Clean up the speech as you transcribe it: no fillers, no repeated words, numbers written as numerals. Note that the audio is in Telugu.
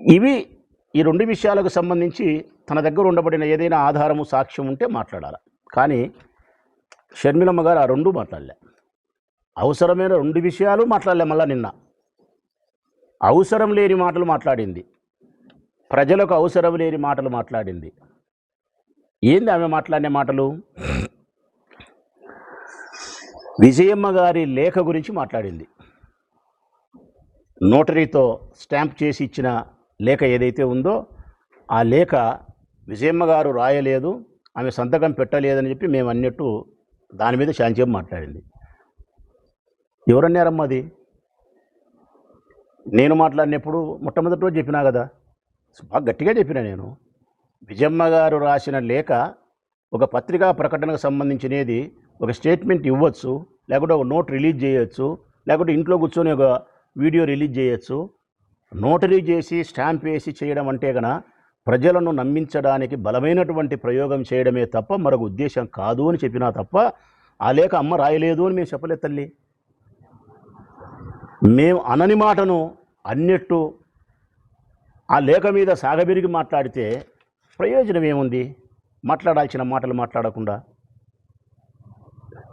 ఇవి ఈ రెండు విషయాలకు సంబంధించి తన దగ్గర ఉండబడిన ఏదైనా ఆధారము సాక్ష్యం ఉంటే మాట్లాడాలి. కానీ షర్మిలమ్మ గారు ఆ రెండూ మాట్లాడలే. అవసరమైన రెండు విషయాలు మాట్లాడలే. మళ్ళా నిన్న అవసరం లేని మాటలు మాట్లాడింది, ప్రజలకు అవసరం లేని మాటలు మాట్లాడింది. ఏంది ఆమె మాట్లాడిన మాటలు? విజయమ్మ గారి లేఖ గురించి మాట్లాడింది. నోటరీతో స్టాంప్ చేసి ఇచ్చిన లేఖ ఏదైతే ఉందో ఆ లేఖ విజయమ్మ గారు రాయలేదు, ఆమె సంతకం పెట్టలేదని చెప్పి మేము అన్నట్టు దాని మీద శాంతింపు మాట్లాడింది. ఎవరన్నారమ్మా అది? నేను మాట్లాడినప్పుడు మొట్టమొదటి రోజు చెప్పినా కదా, బాగా గట్టిగా చెప్పినా నేను. విజయమ్మ గారు రాసిన లేఖ ఒక పత్రికా ప్రకటనకు సంబంధించినది, ఒక స్టేట్మెంట్ ఇవ్వచ్చు, లేకుంటే ఒక నోట్ రిలీజ్ చేయొచ్చు, లేకుంటే ఇంట్లో కూర్చొని ఒక వీడియో రిలీజ్ చేయొచ్చు. నోటరీ చేసి స్టాంప్ వేసి చేయడం అంటే కన్నా ప్రజలను నమ్మించడానికి బలమైనటువంటి ప్రయోగం చేయడమే తప్ప మరొక ఉద్దేశం కాదు అని చెప్పినా తప్ప ఆ లేఖ అమ్మ రాయలేదు అని మేము చెప్పలేదు తల్లి. మేము అనని మాటను అన్నట్టు ఆ లేఖ మీద సాగబెరిగి మాట్లాడితే ప్రయోజనం ఏముంది? మాట్లాడాల్సిన మాటలు మాట్లాడకుండా